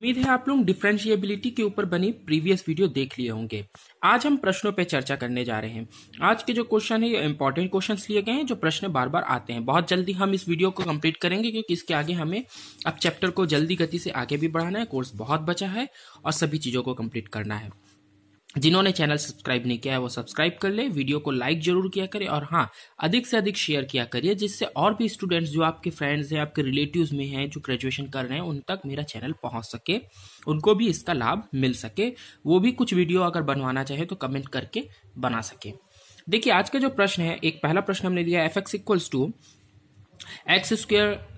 उम्मीद है आप लोग डिफरेंशिएबिलिटी के ऊपर बनी प्रीवियस वीडियो देख लिए होंगे। आज हम प्रश्नों पे चर्चा करने जा रहे हैं। आज के जो क्वेश्चन है ये इंपॉर्टेंट क्वेश्चंस लिए गए हैं जो प्रश्न बार बार आते हैं। बहुत जल्दी हम इस वीडियो को कंप्लीट करेंगे क्योंकि इसके आगे हमें अब चैप्टर को जल्दी गति से आगे भी बढ़ाना है। कोर्स बहुत बचा है और सभी चीजों को कंप्लीट करना है। जिन्होंने चैनल सब्सक्राइब नहीं किया है वो सब्सक्राइब कर ले, वीडियो को लाइक जरूर किया करें और हाँ, अधिक से अधिक शेयर किया करिए जिससे और भी स्टूडेंट्स जो आपके फ्रेंड्स हैं, आपके रिलेटिव्स में हैं, जो ग्रेजुएशन कर रहे हैं, उन तक मेरा चैनल पहुंच सके, उनको भी इसका लाभ मिल सके। वो भी कुछ वीडियो अगर बनवाना चाहे तो कमेंट करके बना सके। देखिए आज का जो प्रश्न है, एक पहला प्रश्न हमने लिया f x equals to x square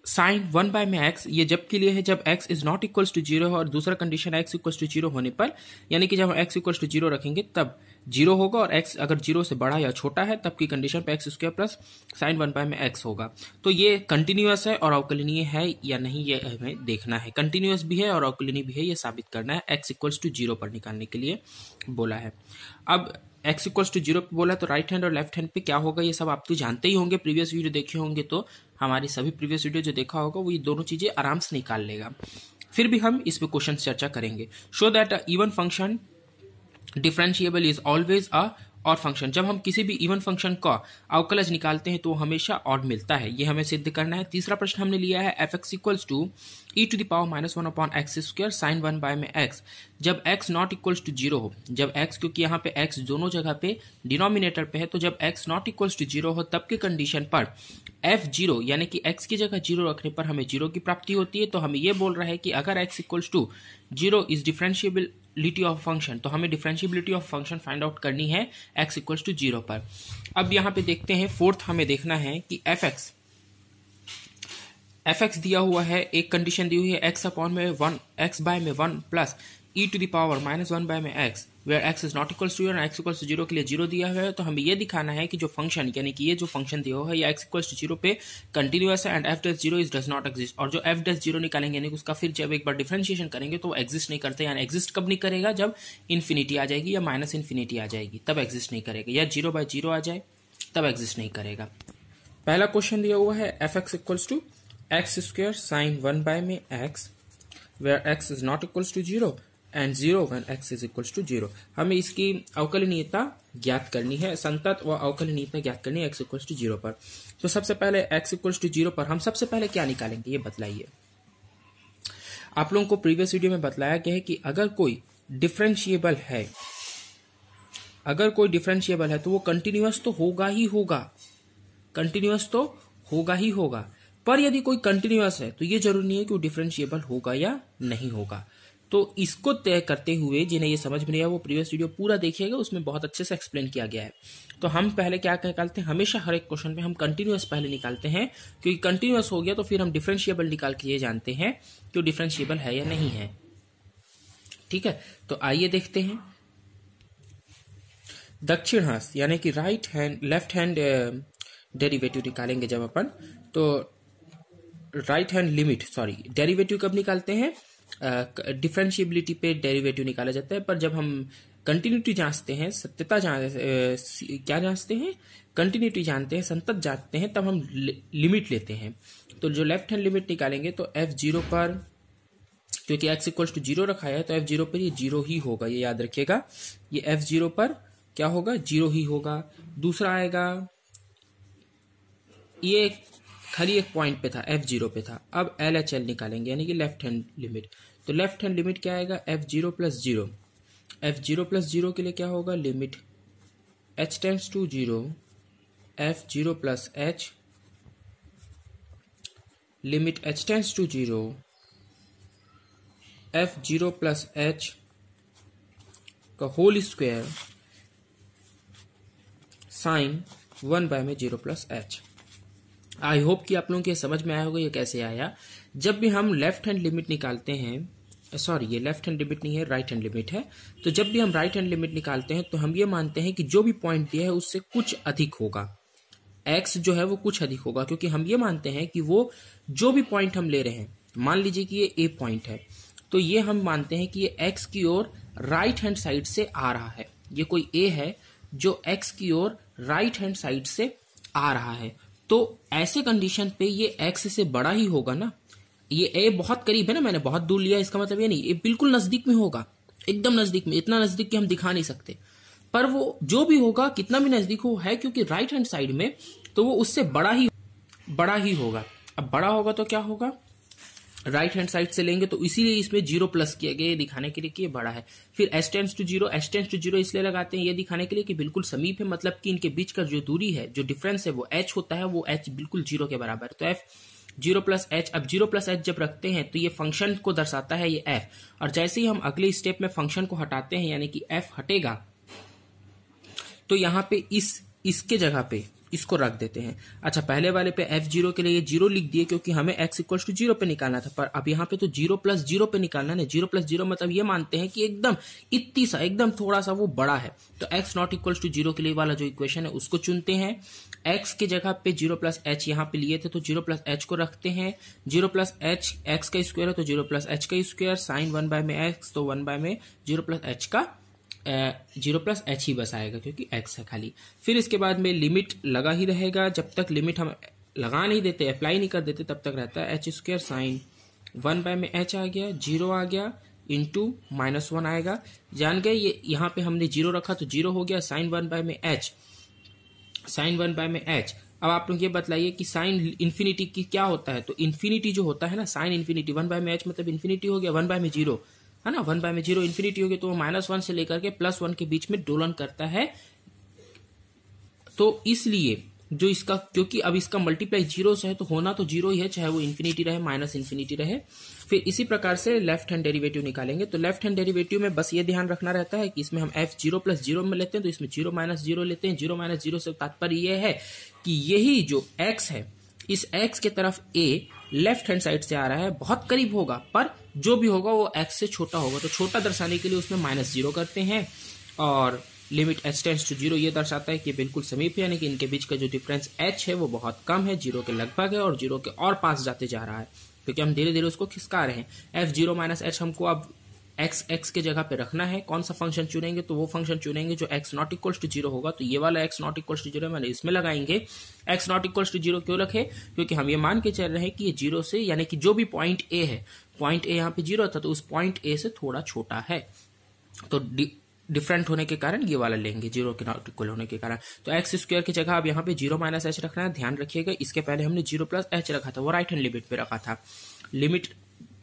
sine 1 में एक्स, ये जब के लिए है जब x is not equals to 0 और दूसरा कंडीशन एक्स इक्वल्स टू 0 होने पर, यानी कि जब हम एक्स इक्वल्स टू 0 रखेंगे तब 0 होगा और एक्स अगर 0 से बड़ा या छोटा है तब की कंडीशन पे एक्स स्क्वायर प्लस साइन 1 में एक्स होगा। तो ये कंटिन्यूअस है और अवकलनीय है या नहीं ये हमें देखना है। कंटिन्यूअस भी है और अवकलनीय भी है, ये साबित करना है। एक्स इक्वल्स टू 0 पर निकालने के लिए बोला है। अब एक्स इक्वल्स टू 0 पे बोला तो राइट हैंड और लेफ्ट हैंड पे क्या होगा ये सब आप तो जानते ही होंगे, प्रीवियस वीडियो देखे होंगे तो हमारी सभी प्रीवियस वीडियो जो देखा होगा वो ये दोनों चीजें आराम से निकाल लेगा। फिर भी हम इस पे क्वेश्चन चर्चा करेंगे। Show that even function differentiable is always a और फंक्शन। जब हम किसी भी इवन फंक्शन का अवकलज निकालते हैं तो हमेशा ऑड मिलता है, ये हमें सिद्ध करना है। तीसरा प्रश्न हमने लिया है f x equals to e to the power -1 upon x square sine 1 में एक्स, जब एक्स नॉट इक्वल्स टू 0 हो। जब एक्स, क्योंकि यहाँ पे एक्स दोनों जगह पे डिनोमिनेटर पे है, तो जब एक्स नॉट इक्वल्स टू 0 हो तब के कंडीशन पर एफ 0 यानी कि एक्स की जगह 0 रखने पर हमें 0 की प्राप्ति होती है। तो हमें ये बोल रहा है कि अगर x equals to 0 is differentiability of function, तो हमें differentiability of function find out करनी है एक्स इक्वल्स टू 0 पर। अब यहाँ पे देखते हैं फोर्थ हमें देखना है कि एफ एक्स दिया हुआ है, एक कंडीशन दी हुई है एक्स अपॉन में 1 एक्स बाय में 1 plus e to the power -1 by में x, where x is not equals to 0 और एक्स इक्वल्स टू 0 के लिए 0 दिया हुआ है। तो हमें ये दिखाना है कि जो फंक्शन, यानी कि ये जो फंक्शन दिया हुआ है, ये एक्स इक्वल्स टू 0 पे कंटिन्यूअस है and F dash 0 is does not exist. और जो एफ डैश 0 निकालेंगे यानी उसका फिर जब एक बार डिफरेंशिएशन करेंगे तो वो एग्जिस्ट नहीं करते। यानी एग्जिस्ट कब नहीं करेगा, जब इन्फिनिटी आ जाएगी या माइनस इन्फिनिटी आ जाएगी तब एग्जिस्ट नहीं करेगा, या 0/0 आ जाए तब एग्जिस्ट नहीं करेगा। पहला क्वेश्चन दिया हुआ है f x equals to x square sine 1 में x, where x is not equals to 0 and 0 when x is equals to 0। हमें इसकी अवकलनीयता ज्ञात करनी है, संतत व अवकलनीयता ज्ञात करनी है एक्स इक्वल्स टू 0 पर। तो सबसे पहले एक्स इक्वल्स टू 0 पर हम सबसे पहले क्या निकालेंगे ये बतलाइए। आप लोगों को प्रीवियस वीडियो में बतलाया गया है कि अगर कोई डिफरेंशिएबल है, तो वो कंटिन्यूअस तो होगा ही होगा, कंटिन्यूअस तो होगा ही होगा। पर यदि कोई कंटिन्यूअस है तो ये जरूरी नहीं है कि वो डिफरेंशिएबल होगा या नहीं होगा। तो इसको तय करते हुए जिन्हें ये समझ में नहीं आया वो प्रीवियस वीडियो पूरा देखिएगा, उसमें बहुत अच्छे से एक्सप्लेन किया गया है। तो हम पहले क्या निकालते हैं, हमेशा हर एक क्वेश्चन में हम कंटिन्यूअस पहले निकालते हैं, क्योंकि कंटिन्यूअस हो गया तो फिर हम डिफरेंशिएबल निकाल के ये जानते हैं कि वो डिफरेंशिएबल है या नहीं है। ठीक है, तो आइए देखते हैं। दक्षिण हस्त यानी कि लेफ्ट हैंड डेरिवेटिव निकालेंगे जब अपन, तो राइट हैंड लिमिट, डेरिवेटिव कब निकालते हैं, डिफरेंशिएबिलिटी पे डेरिवेटिव निकाला जाता है। पर जब हम कंटिन्यूटी जांचते हैं, सत्यता क्या जांचते हैं, कंटिन्यूटी जानते हैं, संतत जांचते हैं, तब हम लिमिट लेते हैं। तो जो लेफ्ट हैंड लिमिट निकालेंगे तो एफ 0 पर, क्योंकि एक्स इक्वल्स टू 0 रखा है तो एफ 0 पर ये 0 ही होगा, ये याद रखिएगा। ये एफ 0 पर क्या होगा, 0 ही होगा। दूसरा आएगा, ये खाली एक पॉइंट पे था, एफ 0 पे था। अब एल एच एल निकालेंगे यानी कि लेफ्ट हैंड लिमिट। तो लेफ्ट हैंड लिमिट क्या आएगा, एफ 0 प्लस 0। एफ 0 प्लस 0 के लिए क्या होगा, limit h tends to 0, f 0 plus h, limit h tends to 0, f 0 plus h का होल स्क्वायर साइन 1 में 0 प्लस एच। आई होप कि आप लोगों के समझ में आया होगा ये कैसे आया। जब भी हम लेफ्ट हैंड लिमिट निकालते हैं, ये लेफ्ट हैंड लिमिट नहीं है, राइट हैंड लिमिट है। तो जब भी हम राइट हैंड लिमिट निकालते हैं तो हम ये मानते हैं कि जो भी पॉइंट दिया है उससे कुछ अधिक होगा, एक्स जो है वो कुछ अधिक होगा, क्योंकि हम ये मानते हैं कि वो जो भी पॉइंट हम ले रहे हैं, मान लीजिए कि ये ए पॉइंट है, तो ये हम मानते हैं कि ये एक्स की ओर राइट हैंड साइड से आ रहा है। ये कोई ए है जो एक्स की ओर राइट हैंड साइड से आ रहा है, तो ऐसे कंडीशन पे ये एक्स से बड़ा ही होगा ना, ये ए बहुत करीब है ना, मैंने बहुत दूर लिया, इसका मतलब ये नहीं, ये बिल्कुल नजदीक में होगा, एकदम नजदीक में, इतना नजदीक कि हम दिखा नहीं सकते, पर वो जो भी होगा कितना भी नजदीक हो है, क्योंकि राइट हैंड साइड में, तो वो उससे बड़ा ही होगा। अब बड़ा होगा तो क्या होगा, राइट हैंड साइड से लेंगे, तो इसीलिए इसमें 0 प्लस किया गया, ये दिखाने के लिए कि ये बड़ा है। फिर h tends to 0, h tends to 0 इसलिए लगाते हैं ये दिखाने के लिए कि बिल्कुल समीप है, मतलब कि इनके बीच का जो दूरी है, जो डिफरेंस है वो h होता है, वो h बिल्कुल 0 के बराबर है। तो f 0 प्लस एच, अब 0 प्लस एच जब रखते हैं तो ये फंक्शन को दर्शाता है, ये f, और जैसे ही हम अगले स्टेप में फंक्शन को हटाते हैं, यानी कि f हटेगा, तो यहां पे इसके जगह पे इसको रख देते हैं। अच्छा, पहले वाले पे f0 के लिए ये 0 लिख दिए, क्योंकि हमें x इक्वल्स टू 0 पे निकालना था, पर अब यहाँ पे तो 0 प्लस 0 पे निकालना है। 0 प्लस 0 मतलब ये मानते हैं कि एकदम इतनी सा, एकदम थोड़ा सा वो बड़ा है, तो x नॉट इक्वल्स टू 0 के लिए वाला जो इक्वेशन है उसको चुनते हैं। x के जगह पे 0 प्लस एच यहाँ पे लिए थे, तो 0 प्लस एच को रखते हैं। 0 प्लस एच x का स्क्वायर है, तो 0 प्लस एच का स्क्वायर, साइन 1 बाय में x, तो 1 बाय में 0 प्लस एच का 0 प्लस एच ही बस आएगा, क्योंकि x है खाली। फिर इसके बाद में लिमिट लगा ही रहेगा, जब तक लिमिट हम लगा नहीं देते, अप्लाई नहीं कर देते, तब तक रहता है एच स्क्वायर, साइन 1 बाय में h आ गया, 0 आ गया, इंटू -1 आएगा। जान गए, ये यहाँ पे हमने 0 रखा तो 0 हो गया, साइन 1 बाय में h, साइन 1 बाय में h। अब आप लोग ये बतलाइए कि साइन इन्फिनिटी की क्या होता है, तो इन्फिनिटी जो होता है ना, साइन इन्फिनिटी 1 बाय में h मतलब इन्फिनिटी हो गया, 1 बाय में 0 है ना, 1 बाय में 0 इन्फिनिटी हो गया, तो वो -1 से लेकर के +1 के बीच में दोलन करता है। तो इसलिए जो इसका, क्योंकि अब इसका मल्टीप्लाई 0 से है, तो होना तो 0 ही है, चाहे वो इन्फिनिटी रहे, माइनस इन्फिनिटी रहे। फिर इसी प्रकार से लेफ्ट हैंड डेरिवेटिव निकालेंगे, तो लेफ्ट हैंड डेरिवेटिव में बस ये ध्यान रखना रहता है कि इसमें हम f0 प्लस 0 में लेते हैं, तो इसमें 0 माइनस 0 लेते हैं। 0 माइनस 0 से तात्पर्य यह है कि यही जो x है, इस x के तरफ a लेफ्ट हैंड साइड से आ रहा है, बहुत करीब होगा, पर जो भी होगा वो x से छोटा होगा, तो छोटा दर्शाने के लिए उसमें -0 करते हैं। और लिमिट h टेंड्स टू 0 ये दर्शाता है कि बिल्कुल समीप है, यानी कि इनके बीच का जो डिफरेंस h है वो बहुत कम है, 0 के लगभग है, और 0 के और पास जाते जा रहा है, क्योंकि हम धीरे धीरे उसको खिसका रहे हैं। f0 माइनस h हमको अब x के जगह पे रखना है। कौन सा फंक्शन चुनेंगे, तो वो फंक्शन चुनेंगे जो x नॉट इक्वल्स टू 0 होगा, तो ये वाला x नॉट इक्वल्स टू 0 मैंने इसमें लगाएंगे। x नॉट इक्वल्स टू 0 क्यों रखे, क्योंकि हम ये मान के चल रहे हैं कि ये 0 से, यानी कि जो भी पॉइंट a है, पॉइंट a यहाँ पे 0 था, तो उस पॉइंट a से थोड़ा छोटा है, तो डिफरेंट होने के कारण ये वाला लेंगे, 0 के नॉट इक्वल होने के कारण। तो एक्स स्क्वायर की जगह अब यहाँ पे 0 माइनस एच रखना है, ध्यान रखिएगा, इसके पहले हमने 0 प्लस एच रखा था, वो राइट हैंड लिमिट पे रखा था। लिमिट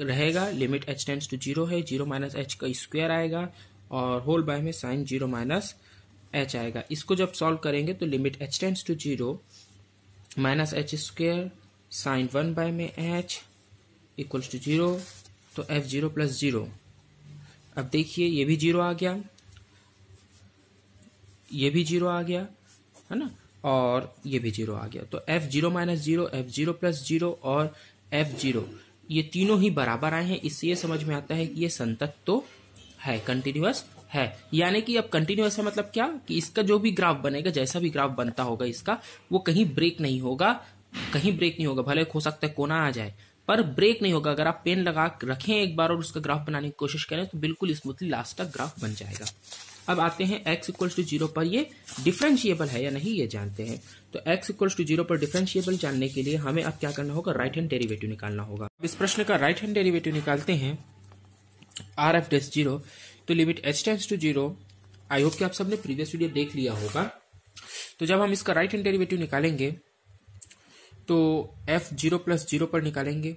रहेगा, लिमिट h टेंड्स टू 0 है, 0 माइनस एच का स्क्वायर आएगा, और होल बाय में साइन 0 माइनस एच आएगा। इसको जब सॉल्व करेंगे तो limit h tends to 0 minus h square sine 1 by में h इक्वल्स टू 0, तो f0 प्लस 0। अब देखिए ये भी 0 आ गया, ये भी 0 आ गया, है ना, और ये भी 0 आ गया, तो f0 माइनस 0, f0 प्लस 0 और f0 ये तीनों ही बराबर आए हैं। इससे ये समझ में आता है कि ये संतत तो है, कंटिन्यूअस है। यानी कि अब कंटिन्यूअस है मतलब क्या, कि इसका जो भी ग्राफ बनेगा, जैसा भी ग्राफ बनता होगा इसका, वो कहीं ब्रेक नहीं होगा, कहीं ब्रेक नहीं होगा, भले हो सकता है कोना आ जाए, पर ब्रेक नहीं होगा। अगर आप पेन लगा रखें एक बार और उसका ग्राफ बनाने की कोशिश करें तो बिल्कुल स्मूथली लास्ट तक ग्राफ बन जाएगा। अब आते हैं x इक्वल्स टू 0 पर ये डिफरेंशिएबल है या नहीं ये जानते हैं। तो x इक्वल्स टू 0 पर डिफरेंशिएबल जानने के लिए हमें अब क्या करना होगा, राइट हैंड डेरिवेटिव निकालना होगा। इस प्रश्न का राइट हैंड डेरिवेटिव निकालते हैं RF डेस 0, तो limit h tends to 0, I hope कि आप सबने प्रीवियस वीडियो देख लिया होगा। तो जब हम इसका राइट हैंड डेरिवेटिव निकालेंगे तो f0 प्लस 0 पर निकालेंगे,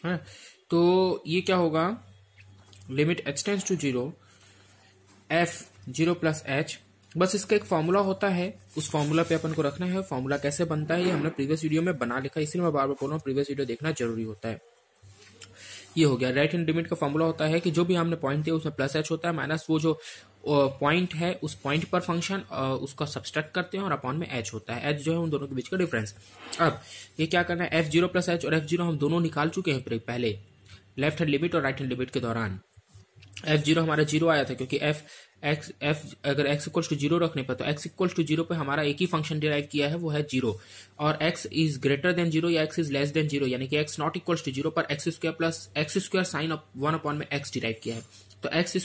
है, तो ये क्या होगा, limit h tends to 0 f0 plus h, बस इसका एक फॉर्मूला होता है, उस फॉर्मूला पे अपन को रखना है। फॉर्मूला कैसे बनता है ये हमने प्रीवियस वीडियो में बना लिखा है, इसलिए मैं बार बार बोल रहा हूँ प्रीवियस वीडियो देखना जरूरी होता है। ये हो गया, राइट हैंड लिमिट का फॉर्मूला होता है कि जो भी हमने पॉइंट दिया उसमें प्लस h होता है, माइनस वो जो पॉइंट है उस पॉइंट पर फंक्शन उसका सब्सट्रैक्ट करते हैं, और अपॉन में h होता है, h जो है उन दोनों के बीच का डिफरेंस। अब ये क्या करना है, f0 प्लस h और f0 हम दोनों निकाल चुके हैं पहले, लेफ्ट हैंड लिमिट और राइट हैंड लिमिट के दौरान। f0 हमारा 0 आया था, क्योंकि अगर x इक्वल्स टू 0 रखने पर, तो x इक्वल्स टू 0 पे हमारा एक ही फंक्शन डिराइव किया है, वो है 0, और x इज ग्रेटर देन 0 या x इज लेस देन 0, यानी कि x नॉट इक्वल्स टू 0 पर x square plus x square sine 1 upon में x डिराइव किया है। तो x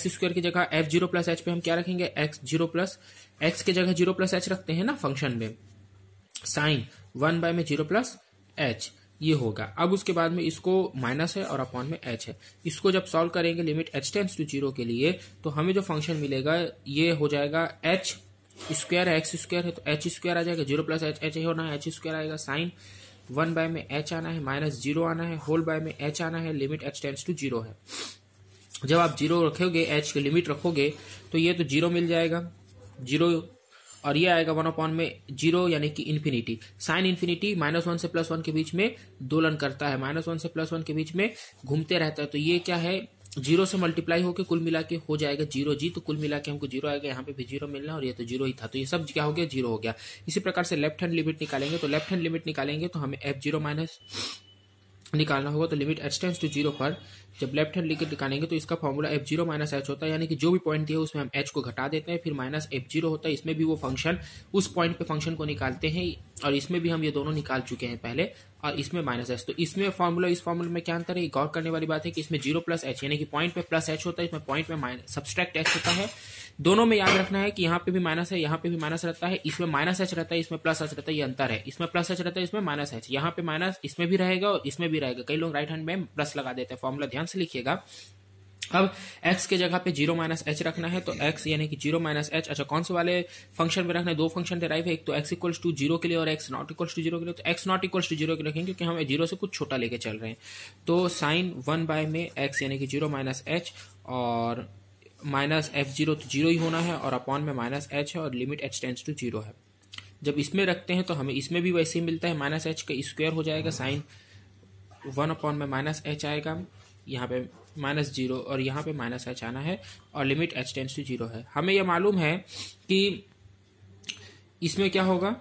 स्क्वायर की जगह f0 प्लस h पे हम क्या रखेंगे, x की जगह 0 प्लस h रखते हैं ना फंक्शन में, साइन 1 बाय में 0 प्लस h, ये होगा। अब उसके बाद में इसको माइनस है और अपॉन में एच है। इसको जब सॉल्व करेंगे लिमिट एच टेंड्स टू 0 के लिए, तो हमें जो फंक्शन मिलेगा ये हो जाएगा एच स्क्वायर, एक्स स्क्वायर है तो एच स्क्वायर आ जाएगा, 0 प्लस एच, एच होना है, एच स्क्वायर आएगा, साइन 1 बाय में एच आना है, माइनस 0 आना है, होल बाय में एच आना है, लिमिट एच टेंड्स टू 0 है। जब आप 0 रखोगे, एच की लिमिट रखोगे, तो ये तो 0 मिल जाएगा, 0, और ये आएगा 1 अपॉन में 0 यानी कि इन्फिनिटी। साइन इन्फिनिटी -1 से +1 के बीच में दोलन करता है, -1 से +1 के बीच में घूमते रहता है। तो ये क्या है, 0 से मल्टीप्लाई होकर कुल मिला के हो जाएगा 0 जी, तो कुल मिला के हमको 0 आएगा, यहाँ पे भी 0 मिलना और ये तो 0 ही था, तो ये सब क्या हो गया, 0 हो गया। इसी प्रकार से लेफ्ट हैंड लिमिट निकालेंगे, तो लेफ्ट हैंड लिमिट निकालेंगे तो हमें f0 माइनस निकालना होगा। तो लिमिट h टेंड्स टू 0 पर जब लेफ्ट हैंड लिमिट निकालेंगे तो इसका फॉर्मूला f0 माइनस h होता है, यानी कि जो भी पॉइंट दिया उसमें हम h को घटा देते हैं, फिर माइनस f0 होता है। इसमें भी वो फंक्शन उस पॉइंट पे फंक्शन को निकालते हैं, और इसमें भी हम ये दोनों निकाल चुके हैं पहले, और इसमें माइनस h। तो इसमें फॉर्मूला इस फॉर्मूला में क्या अंतर है, गौर करने वाली बात है कि इसमें 0 प्लस h यानी कि पॉइंट पे प्लस h होता है, इसमें पॉइंट में सब्सट्रैक्ट h होता है। दोनों में याद रखना है कि यहाँ पे भी माइनस है, यहाँ पे भी माइनस रहता है, इसमें माइनस h रहता है, इसमें प्लस h रहता है, ये अंतर है। इसमें प्लस h रहता है, इसमें माइनस h, यहाँ पे माइनस इसमें भी रहेगा और इसमें भी रहेगा। कई लोग राइट हैंड में प्लस लगा देते हैं, फॉर्मूला ध्यान से लिखिएगा। अब x के जगह पे 0 माइनस h रखना है, तो x यानी कि 0 माइनस h। अच्छा, कौन से वाले फंक्शन में रखना है, दो फंक्शन डिराइव है, एक तो x इक्वल्स टू 0 के लिए और x नॉट इक्वल्स टू 0 के लिए। तो x नॉट इक्वल्स टू 0 के लिए रखेंगे क्योंकि हम 0 से कुछ छोटा लेके चल रहे हैं। तो साइन 1 बाय में x यानी कि 0 माइनस h, और माइनस f0 तो 0 ही होना है, और अपॉन में माइनस h है, और लिमिट h टेंड्स टू 0 है। जब इसमें रखते हैं तो हमें इसमें भी वैसे ही मिलता है, माइनस h का स्क्वायर हो जाएगा, साइन 1 अपॉन में माइनस h आएगा, यहाँ पे माइनस 0 और यहाँ पे माइनस h आना है, और लिमिट h टेंड्स टू 0 है। हमें यह मालूम है कि इसमें क्या होगा,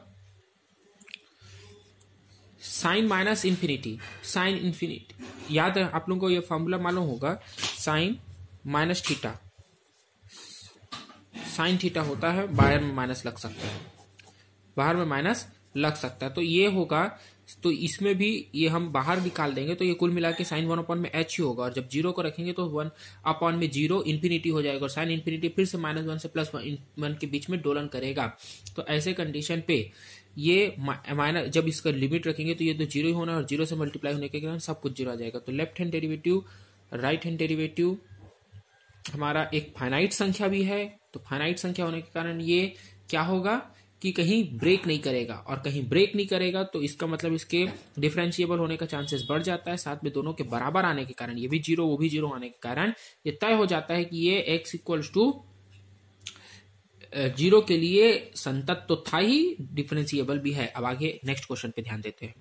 sine minus infinity, sine infinity याद है आप लोगों को, यह फॉर्मूला मालूम होगा, sine minus theta, sine theta होता है, बाहर में माइनस लग सकता है, बाहर में माइनस लग सकता है, तो ये होगा। तो इसमें भी ये हम बाहर निकाल देंगे, तो ये कुल मिला के साइन 1 अपॉन में h ही होगा, और जब 0 को रखेंगे तो 1 अपॉन में 0 इन्फिनिटी हो जाएगा, और साइन इन्फिनिटी फिर से -1 से +1 के बीच में दोलन करेगा। तो ऐसे कंडीशन पे ये माइनस, जब इसका लिमिट रखेंगे तो ये तो 0 ही होना है, और 0 से मल्टीप्लाई होने के कारण सब कुछ 0 आ जाएगा। तो left hand derivative, right hand derivative हमारा एक फाइनाइट संख्या भी है, तो फाइनाइट संख्या होने के कारण ये क्या होगा कि कहीं ब्रेक नहीं करेगा, और कहीं ब्रेक नहीं करेगा तो इसका मतलब इसके डिफरेंशिएबल होने का चांसेस बढ़ जाता है। साथ में दोनों के बराबर आने के कारण, ये भी 0 वो भी 0 आने के कारण ये तय हो जाता है कि ये x इक्वल्स टू 0 के लिए संतत तो था ही, डिफरेंशिएबल भी है। अब आगे नेक्स्ट क्वेश्चन पे ध्यान देते हैं।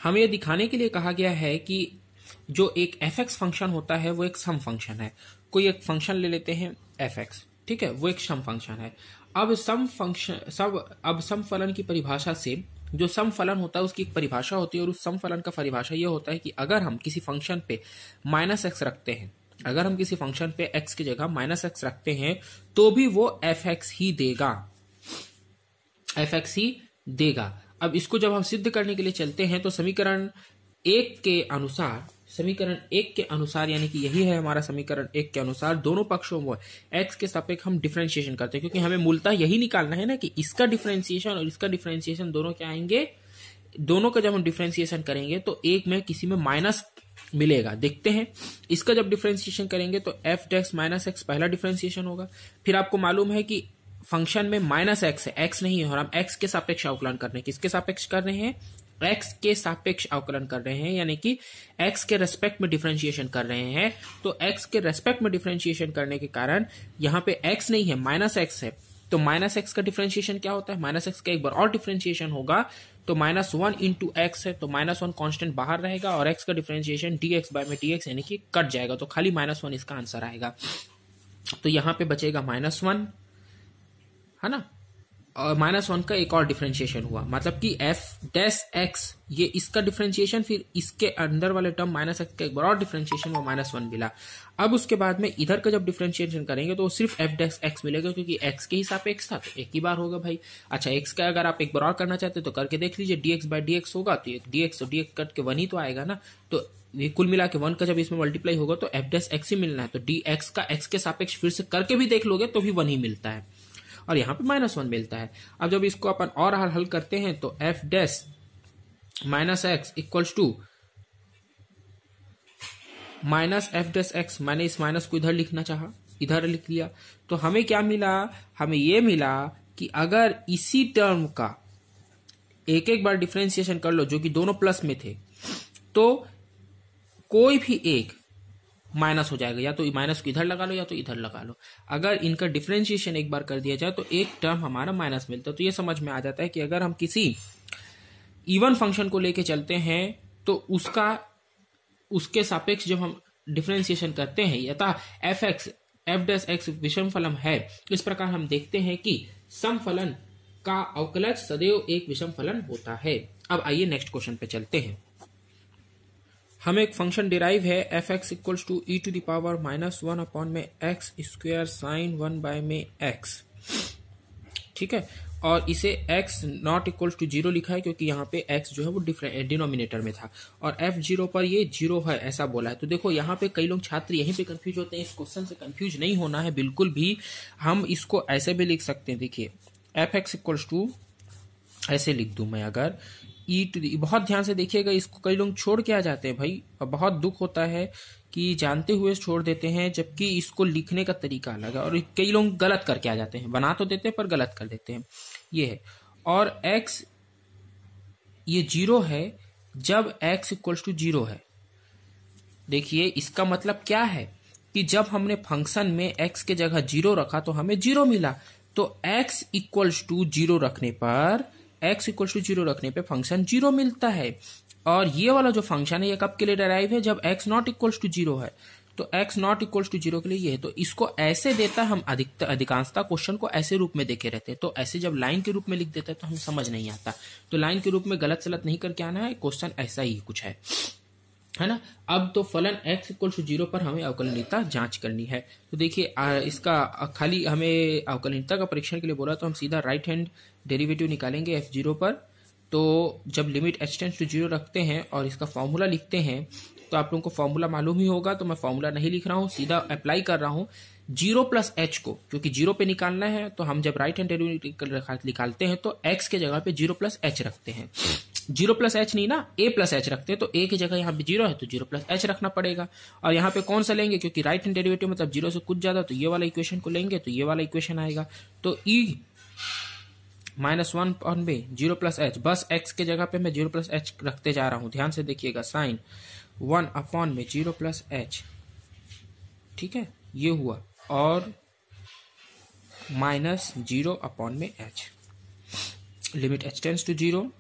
हमें यह दिखाने के लिए कहा गया है कि जो एक fx फंक्शन होता है वो एक सम फंक्शन है। कोई एक फंक्शन ले लेते हैं fx, ठीक है, वो एक सम फंक्शन है। अब सम फलन की परिभाषा से, जो सम फलन होता है उसकी एक परिभाषा होती है, और उस सम फलन का परिभाषा यह होता है कि अगर हम किसी फंक्शन पे -x रखते हैं, अगर हम किसी फंक्शन पे x की जगह -x रखते हैं तो भी वो fx ही देगा, fx ही देगा। अब इसको जब हम सिद्ध करने के लिए चलते हैं तो समीकरण 1 के अनुसार यानी कि यही है हमारा समीकरण 1 के अनुसार, दोनों पक्षों में x के सापेक्ष हम डिफरेंशिएशन करते हैं, क्योंकि हमें मूलतः यही निकालना है ना कि इसका डिफरेंशिएशन और इसका डिफरेंशिएशन दोनों क्या आएंगे, दोनों का जब हम डिफरेंशिएशन करेंगे तो एक में किसी में माइनस मिलेगा। देखते हैं, इसका जब डिफरेंशिएशन करेंगे तो f डैश माइनस एक्स पहला डिफरेंशिएशन होगा। फिर आपको मालूम है कि फंक्शन में -x है, x नहीं है, और हम x के सापेक्ष अवकलन कर रहे हैं। किसके सापेक्ष कर रहे हैं, x के सापेक्ष अवकलन कर रहे हैं, यानी कि x के रेस्पेक्ट में डिफरेंशिएशन कर रहे हैं। तो x के रेस्पेक्ट में डिफरेंशिएशन करने के कारण यहाँ पे x नहीं है, -x है, तो -x का डिफरेंशिएशन क्या होता है, -x का एक बार और डिफरेंशिएशन होगा तो -1 इंटू x है, तो -1 कांस्टेंट बाहर रहेगा, और x का डिफरेंशिएशन dx बाय में dx यानी कि कट जाएगा, तो खाली -1 इसका आंसर आएगा। तो यहाँ पे बचेगा -1, है ना, और -1 का एक और डिफरेंशिएशन हुआ, मतलब कि f डैश x ये इसका डिफरेंशिएशन, फिर इसके अंदर वाले टर्म -x का एक बार और डिफरेंशिएशन, वो -1 मिला। अब उसके बाद में इधर का जब डिफरेंशिएशन करेंगे तो सिर्फ f डैश x मिलेगा, क्योंकि x के ही सापेक्ष था, तो एक ही बार होगा भाई। अच्छा, x का अगर आप एक बार और करना चाहते तो करके देख लीजिए, dx बाय dx होगा, तो dx और dx कट के 1 ही तो आएगा ना, तो ये कुल मिला के 1 का जब इसमें मल्टीप्लाई होगा तो f डैश x ही मिलना है, तो dx का x के सापेक्ष फिर से करके भी देख लोगे तो भी 1 ही मिलता है, और यहाँ पे -1 मिलता है। अब जब इसको अपन और हल करते हैं तो f dash minus x equals to minus f dash x. मैंने इस माइनस को इधर लिखना चाहा, इधर लिख लिया। तो हमें क्या मिला, हमें ये मिला कि अगर इसी टर्म का एक एक बार डिफरेंशिएशन कर लो जो कि दोनों प्लस में थे, तो कोई भी एक माइनस हो जाएगा, या तो माइनस को इधर लगा लो या तो इधर लगा लो। अगर इनका डिफरेंशिएशन एक बार कर दिया जाए तो एक टर्म हमारा माइनस मिलता है। तो ये समझ में आ जाता है कि अगर हम किसी इवन फंक्शन को लेके चलते हैं तो उसके सापेक्ष जब हम डिफरेंशिएशन करते हैं, यथा F x F dash x विषम फलन है, इस प्रकार हम देखते हैं कि सम फलन का अवकलज सदैव एक विषम फलन होता है। अब आइए नेक्स्ट क्वेश्चन पे चलते हैं। हमें एक फंक्शन डिराइव है f x equals to e to the power minus one upon में x square sine one by में एक्स, ठीक है। और इसे x not equals to zero लिखा है क्योंकि यहाँ पे x जो है वो डिनोमिनेटर में था, और f0 पर ये जीरो है ऐसा बोला है। तो देखो यहाँ पे कई लोग छात्र यहीं पे कंफ्यूज होते हैं। इस क्वेश्चन से कंफ्यूज नहीं होना है बिल्कुल भी। हम इसको ऐसे भी लिख सकते हैं, देखिए एफ एक्स इक्वल्स टू, ऐसे लिख दूं मैं अगर ई टू दी, बहुत ध्यान से देखिएगा, इसको कई लोग छोड़ के आ जाते हैं भाई, और बहुत दुख होता है कि जानते हुए छोड़ देते हैं, जबकि इसको लिखने का तरीका अलग है। और कई लोग गलत करके आ जाते हैं, बना तो देते हैं पर गलत कर देते हैं। ये है, और x ये जीरो है जब x इक्वल्स टू जीरो है। देखिए इसका मतलब क्या है कि जब हमने फंक्शन में x के जगह जीरो रखा तो हमें जीरो मिला। तो x इक्वल्स टू जीरो रखने पर फंक्शन जीरो मिलता है। और ये वाला जो फंक्शन है ये कब के लिए डेराइव है, जब x not equals to zero है। तो x not equals to zero के लिए ये है। तो इसको ऐसे देता है, हम अधिकांशतः क्वेश्चन को ऐसे रूप में देखे रहते हैं। तो ऐसे जब लाइन के रूप में लिख देते हैं तो हमें समझ नहीं आता। तो लाइन के रूप में गलत सलत नहीं करके आना है, क्वेश्चन ऐसा ही कुछ है ना। अब तो फलन x इक्वल्स टू जीरो पर हमें अवकलनीयता जांच करनी है। तो देखिए इसका खाली हमें अवकलनीयता का परीक्षण के लिए बोला, तो हम सीधा राइट हैंड डेरिवेटिव निकालेंगे f0 पर। तो जब limit h tends to zero रखते हैं और इसका फॉर्मूला लिखते हैं, तो आप लोगों को फॉर्मूला मालूम ही होगा, तो मैं फॉर्मूला नहीं लिख रहा हूं, सीधा अप्लाई कर रहा हूं। जीरो प्लस एच को क्योंकि जीरो पे निकालना है, तो हम जब राइट हैंड डेरिवेटिव निकालते हैं तो x के जगह पे जीरो प्लस एच रखते हैं। जीरो प्लस एच नहीं ना, a प्लस एच रखते हैं। तो a की जगह यहाँ पे जीरो है तो जीरो प्लस एच रखना पड़ेगा। और यहाँ पे कौन सा लेंगे, क्योंकि राइट हैंड डेरिवेटिव मतलब जीरो से कुछ ज्यादा, तो ये वाला इक्वेशन को लेंगे तो ये वाला इक्वेशन आएगा। तो e माइनस वन अपॉन में जीरो प्लस एच, बस x के जगह पे मैं जीरो प्लस एच रखते जा रहा हूं, ध्यान से देखिएगा, साइन वन अपॉन में जीरो प्लस एच, ठीक है, ये हुआ, और माइनस जीरो अपॉन में h, limit h tends to zero.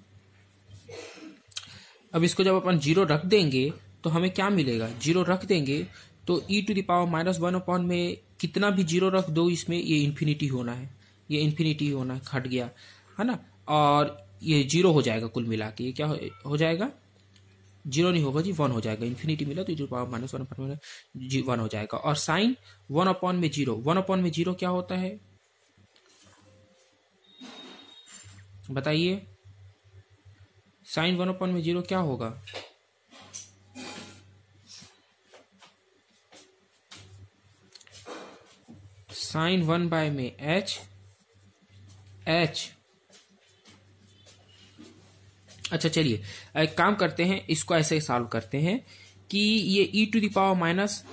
अब इसको जब अपन जीरो रख देंगे तो हमें क्या मिलेगा, जीरो रख देंगे तो e to the power minus one upon में कितना भी जीरो रख दो इसमें, ये इन्फिनिटी होना है, ये इन्फिनिटी होना घट गया है ना। और ये जीरो हो जाएगा कुल मिला के, ये क्या हो जाएगा, जीरो नहीं होगा जी, वन हो जाएगा। इन्फिनिटी मिला तो पावर माइनस वन अपॉन में वन हो जाएगा। और साइन वन अपॉन में जीरो, वन अपॉन में जीरो क्या होता है बताइए, साइन वन अपॉन में जीरो क्या होगा, साइन वन बाय में एच, अच्छा चलिए एक काम करते हैं, इसको ऐसे सॉल्व करते हैं कि ये e to the power minus,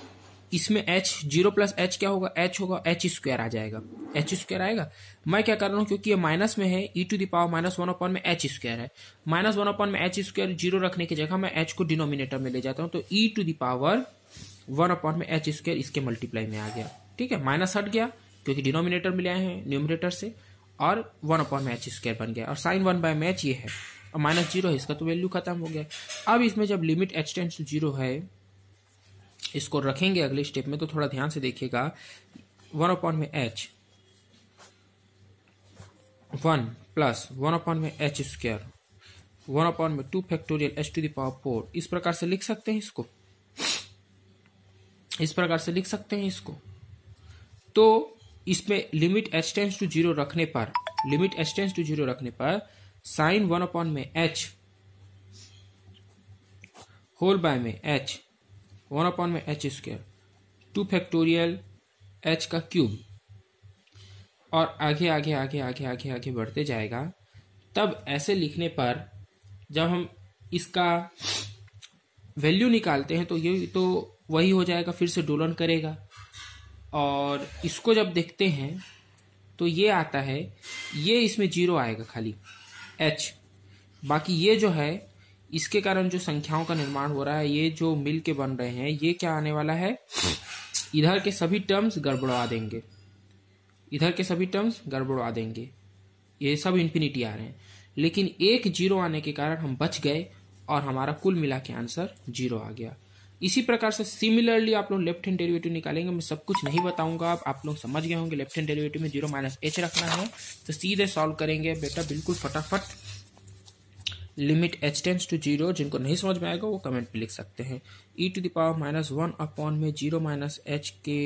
इसमें h, जीरो प्लस एच क्या होगा, h होगा, एच स्क्वायर आ जाएगा, एच स्क्वायर आएगा। मैं क्या कर रहा हूं, क्योंकि ये माइनस में है, e to the power minus one upon में एच स्क्वायर है, माइनस वन अपॉन में एच स्क्वायर, जीरो रखने की जगह मैं h को डिनोमिनेटर में ले जाता हूं, तो e to the power one upon में एच स्क्वायर इसके मल्टीप्लाई में आ गया, ठीक है, माइनस हट गया क्योंकि डिनोमिनेटर में ले आए हैं न्यूमरेटर से, और वन अपॉन में एच स्क्वायर बन गया। और साइन वन बाय में एच ये है, और माइनस जीरो है, इसका तो वैल्यू खत्म हो गया। अब इसमें जब limit h tends to zero है, इसको रखेंगे अगले स्टेप में, तो थोड़ा ध्यान से देखिएगा, वन अपॉन में H, one plus one upon में एच स्क्वायर, वन अपॉन में two factorial H two the power four, इस प्रकार से लिख सकते हैं इसको, इस प्रकार से लिख सकते हैं इसको। तो इसमें limit h tends to zero रखने पर, limit h tends to zero रखने पर साइन वन अपॉन में h होल बाय में h, वन अपॉन में h square, two factorial h का क्यूब, और आगे आगे आगे आगे आगे आगे बढ़ते जाएगा। तब ऐसे लिखने पर जब हम इसका वैल्यू निकालते हैं तो ये तो वही हो जाएगा, फिर से दोलन करेगा। और इसको जब देखते हैं तो ये आता है, ये इसमें 0 आएगा खाली h। बाकी ये जो है इसके कारण जो संख्याओं का निर्माण हो रहा है, ये जो मिल के बन रहे हैं, ये क्या आने वाला है, इधर के सभी टर्म्स गड़बड़ा देंगे, इधर के सभी टर्म्स गड़बड़ा देंगे, ये सब इन्फिनिटी आ रहे हैं। लेकिन एक 0 आने के कारण हम बच गए और हमारा कुल मिला के आंसर 0 आ गया। इसी प्रकार से सिमिलरली आप लोग लेफ्ट हैंड डेरिवेटिव निकालेंगे। मैं सब कुछ नहीं बताऊंगा, आप लोग समझ गए होंगे। लेफ्ट हैंड डेरिवेटिव में 0 माइनस h रखना है, तो सीधे सॉल्व करेंगे बेटा, बिल्कुल फटाफट। लिमिट h टेंड्स टू 0, जिनको नहीं समझ में आएगा वो कमेंट पे लिख सकते हैं। e⁻−1 अपॉन में 0 माइनस h के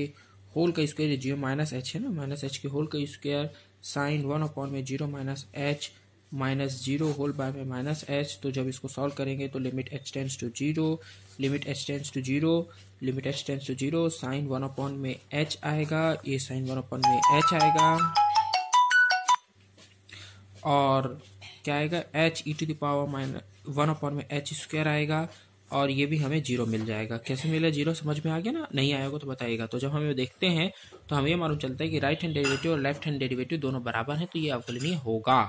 होल का स्क्वायर, 0 माइनस h है ना, माइनस h के होल का स्क्वायर साइन 1 अपॉन में 0 minus h minus 0 whole by में माइनस h। तो जब इसको सॉल्व करेंगे तो limit h tends to 0, limit h tends to 0, limit h tends to 0, sine 1 upon में h आएगा, ये साइन 1 अपॉन में h आएगा, और क्या आएगा, h e⁻1 अपॉन में h स्क्वायर आएगा, और ये भी हमें 0 मिल जाएगा। कैसे मिला 0, समझ में आ गया ना? नहीं आएगा तो बताइएगा। तो जब हम ये देखते हैं तो हमें मालूम चलता है कि राइट हैंड डेरिवेटिव और लेफ्ट हैंड डेरिवेटिव दोनों बराबर हैं, तो ये अवकलनीय होगा।